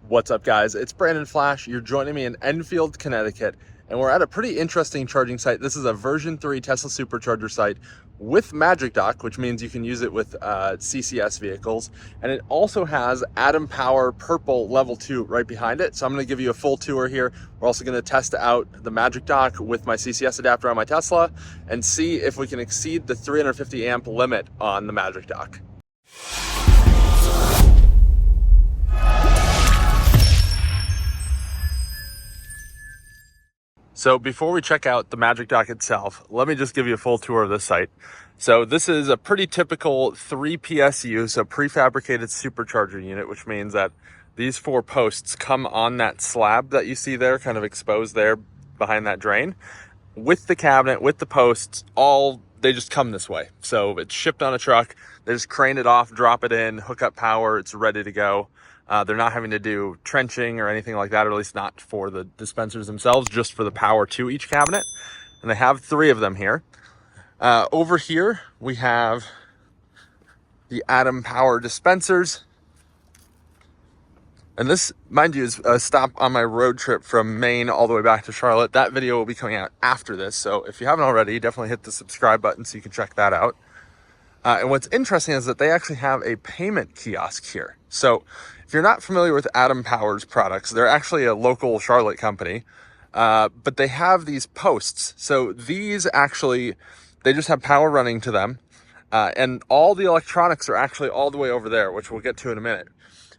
What's up, guys? It's Brandon Flash. You're joining me in Enfield, Connecticut, and we're at a pretty interesting charging site. This is a version 3 Tesla Supercharger site with Magic Dock, which means you can use it with CCS vehicles, and it also has Atom Power Purple Level 2 right behind it. So I'm going to give you a full tour here. We're also going to test out the Magic Dock with my CCS adapter on my Tesla and see if we can exceed the 350 amp limit on the Magic Dock. So before we check out the Magic Dock itself, let me just give you a full tour of this site. So this is a pretty typical 3 PSU, so prefabricated supercharger unit, which means that these 4 posts come on that slab that you see there, kind of exposed there behind that drain. With the cabinet, with the posts, they just come this way. So it's shipped on a truck, they just crane it off, drop it in, hook up power, it's ready to go. They're not having to do trenching or anything like that, or at least not for the dispensers themselves, just for the power to each cabinet. And they have 3 of them here. Over here, we have the Atom Power dispensers. And this, mind you, is a stop on my road trip from Maine all the way back to Charlotte. That video will be coming out after this. So if you haven't already, definitely hit the subscribe button so you can check that out. And what's interesting is that they actually have a payment kiosk here. So if you're not familiar with Atom Power's products, they're actually a local Charlotte company, but they have these posts. So these actually, they just have power running to them, and all the electronics are actually all the way over there, which we'll get to in a minute.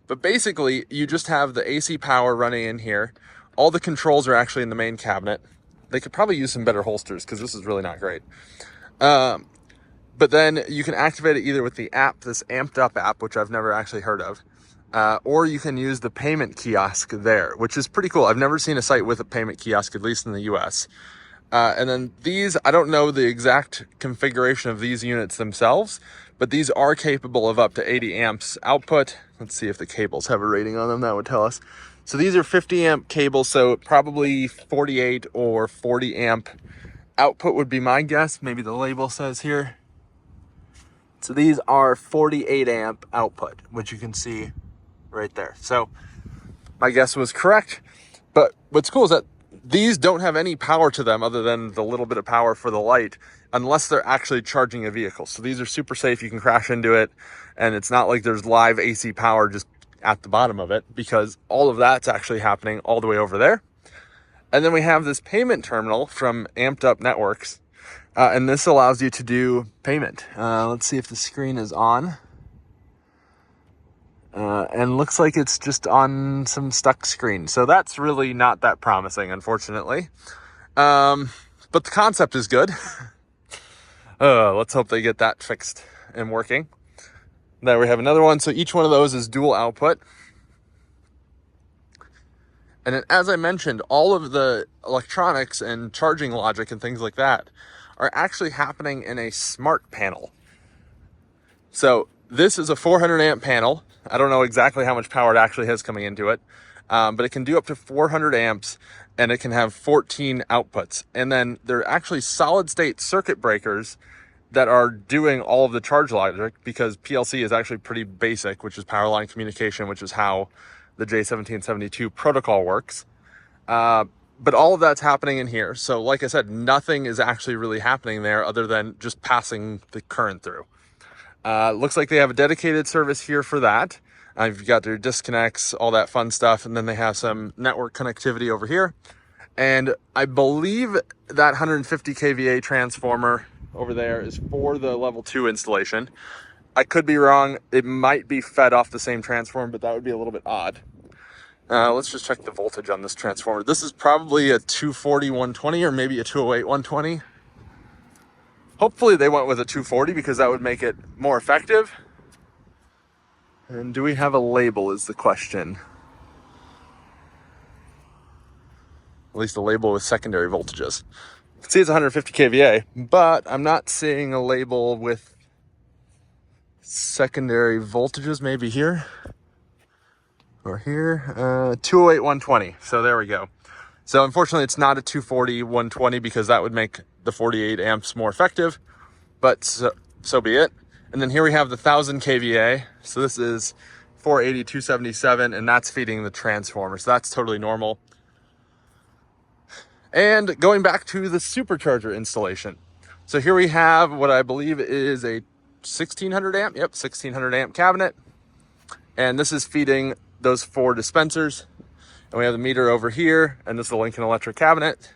But basically, you just have the AC power running in here. All the controls are actually in the main cabinet. They could probably use some better holsters because this is really not great. But then you can activate it either with the app, this Amped Up app, which I've never actually heard of, or you can use the payment kiosk there, which is pretty cool. I've never seen a site with a payment kiosk, at least in the US. And then these, I don't know the exact configuration of these units themselves, but these are capable of up to 80 amps output. Let's see if the cables have a rating on them. That would tell us. So these are 50 amp cables, so probably 48 or 40 amp output would be my guess. Maybe the label says here. So these are 48 amp output, which you can see right there. So my guess was correct. But what's cool is that these don't have any power to them other than the little bit of power for the light, unless they're actually charging a vehicle. So these are super safe. You can crash into it, and it's not like there's live AC power just at the bottom of it, because all of that's actually happening all the way over there. And then we have this payment terminal from Amped Up Networks. And this allows you to do payment. Let's see if the screen is on. And looks like it's just on some stuck screen. So that's really not that promising, unfortunately. But the concept is good. Let's hope they get that fixed and working. There we have another one. So each one of those is dual output. And then, as I mentioned, all of the electronics and charging logic and things like that are actually happening in a smart panel. So this is a 400 amp panel. I don't know exactly how much power it actually has coming into it, but it can do up to 400 amps and it can have 14 outputs. And then there are actually solid state circuit breakers that are doing all of the charge logic, because PLC is actually pretty basic, which is power line communication, which is how the J1772 protocol works. But all of that's happening in here. So like I said, nothing is actually really happening there other than just passing the current through. Looks like they have a dedicated service here for that. You've got their disconnects, all that fun stuff. And then they have some network connectivity over here. And I believe that 150 kVA transformer over there is for the level 2 installation. I could be wrong. It might be fed off the same transformer, but that would be a little bit odd. Let's just check the voltage on this transformer. This is probably a 240 120 or maybe a 208 120. Hopefully they went with a 240 because that would make it more effective. And do we have a label is the question. At least a label with secondary voltages. You can see it's 150 kVA, but I'm not seeing a label with secondary voltages. Maybe here. Or here, 208 120. So there we go. So unfortunately, it's not a 240 120 because that would make the 48 amps more effective. But so be it. And then here we have the 1000 kVA. So this is 480, 277, and that's feeding the transformer. So that's totally normal. And going back to the supercharger installation. So here we have what I believe is a 1600 amp. Yep, 1600 amp cabinet. And this is feeding those 4 dispensers. And we have the meter over here, and this is the Lincoln Electric cabinet.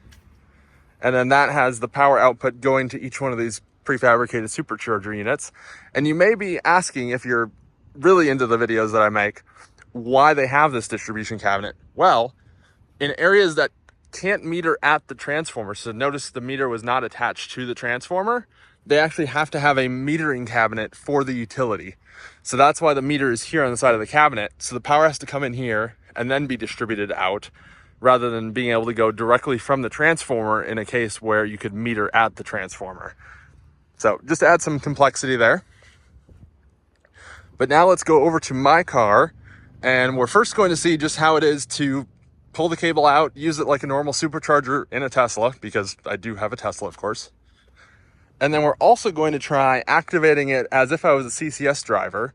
And then that has the power output going to each one of these prefabricated supercharger units. And you may be asking, if you're really into the videos that I make, why they have this distribution cabinet. Well, in areas that can't meter at the transformer, so notice the meter was not attached to the transformer, they actually have to have a metering cabinet for the utility. So that's why the meter is here on the side of the cabinet. So the power has to come in here and then be distributed out, rather than being able to go directly from the transformer in a case where you could meter at the transformer. So just to add some complexity there. But now let's go over to my car, and we're first going to see just how it is to pull the cable out, use it like a normal supercharger in a Tesla, because I do have a Tesla, of course. And then we're also going to try activating it as if I was a CCS driver,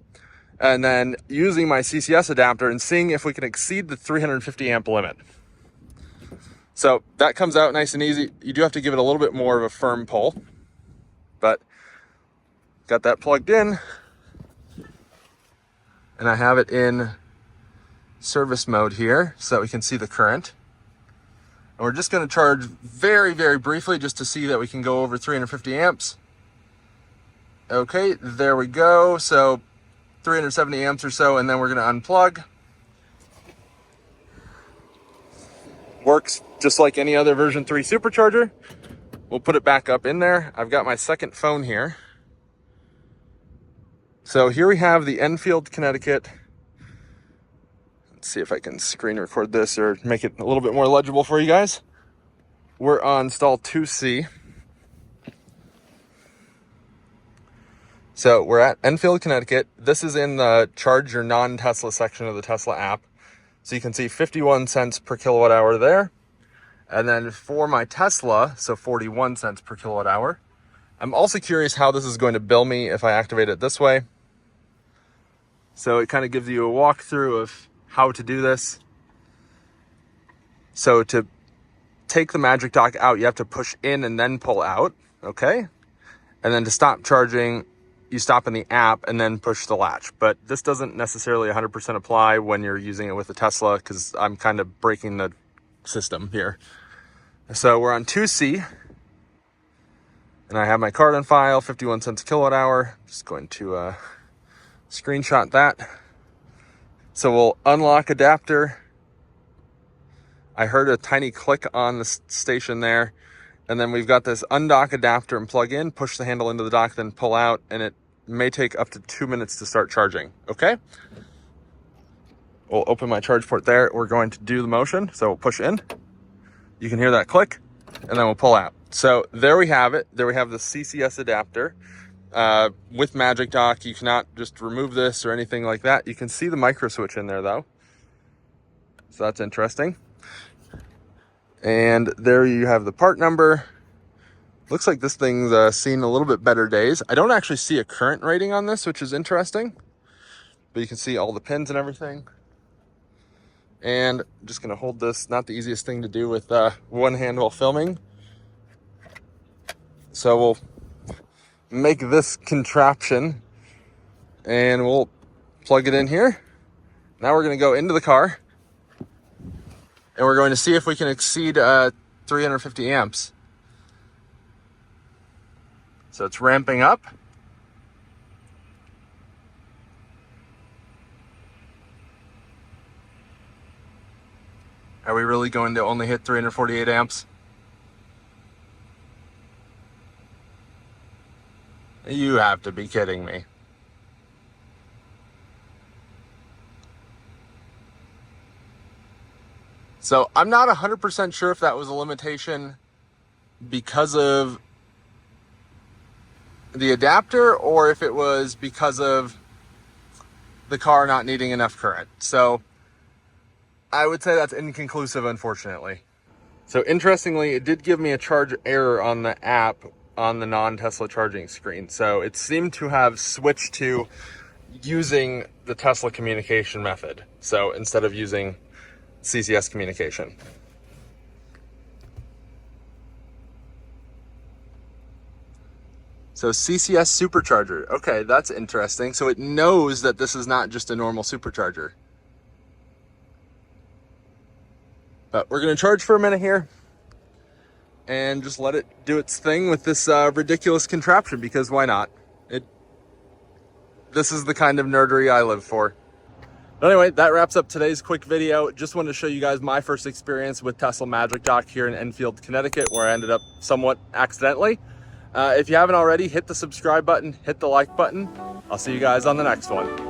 and then using my CCS adapter and seeing if we can exceed the 350 amp limit. So that comes out nice and easy. You do have to give it a little bit more of a firm pull, but got that plugged in, and I have it in service mode here so that we can see the current. And we're just going to charge very, very briefly just to see that we can go over 350 amps. Okay, there we go. So 370 amps or so, and then we're going to unplug. Works just like any other version 3 supercharger. We'll put it back up in there. I've got my second phone here. So here we have the Enfield, Connecticut. Let's see if I can screen record this or make it a little bit more legible for you guys. We're on stall 2C. So we're at Enfield, Connecticut. This is in the charge your non-Tesla section of the Tesla app. So you can see 51 cents per kilowatt hour there. And then for my Tesla, so 41 cents per kilowatt hour. I'm also curious how this is going to bill me if I activate it this way. So it kind of gives you a walkthrough of how to do this. So to take the Magic Dock out, you have to push in and then pull out, okay? And then to stop charging, you stop in the app and then push the latch. But this doesn't necessarily 100% apply when you're using it with a Tesla, because I'm kind of breaking the system here. So we're on 2C, and I have my card on file, 51 cents a kilowatt hour. Just going to screenshot that. So we'll unlock adapter. I heard a tiny click on the station there. And then we've got this undock adapter and plug in, push the handle into the dock, then pull out, and it may take up to 2 minutes to start charging, okay? We'll open my charge port there. We're going to do the motion, so we'll push in. You can hear that click, and then we'll pull out. So there we have it. There we have the CCS adapter. With Magic Dock, you cannot just remove this or anything like that. You can see the micro switch in there though. So that's interesting. And there you have the part number. Looks like this thing's seen a little bit better days. I don't actually see a current rating on this, which is interesting. But you can see all the pins and everything. And I'm just gonna hold this, not the easiest thing to do with one hand while filming. So we'll make this contraption and we'll plug it in here. Now we're gonna go into the car and we're going to see if we can exceed 350 amps. So it's ramping up. Are we really going to only hit 348 amps? You have to be kidding me. So I'm not 100% sure if that was a limitation because of the adapter or if it was because of the car not needing enough current. So I would say that's inconclusive, unfortunately. So interestingly, it did give me a charge error on the app on the non-Tesla charging screen. So it seemed to have switched to using the Tesla communication method. So instead of using CCS communication. So CCS supercharger. Okay, that's interesting. So it knows that this is not just a normal supercharger. But we're going to charge for a minute here and just let it do its thing with this ridiculous contraption, because why not? This is the kind of nerdery I live for. But anyway, that wraps up today's quick video. Just wanted to show you guys my first experience with Tesla Magic Dock here in Enfield, Connecticut, where I ended up somewhat accidentally. If you haven't already, hit the subscribe button, hit the like button. I'll see you guys on the next one.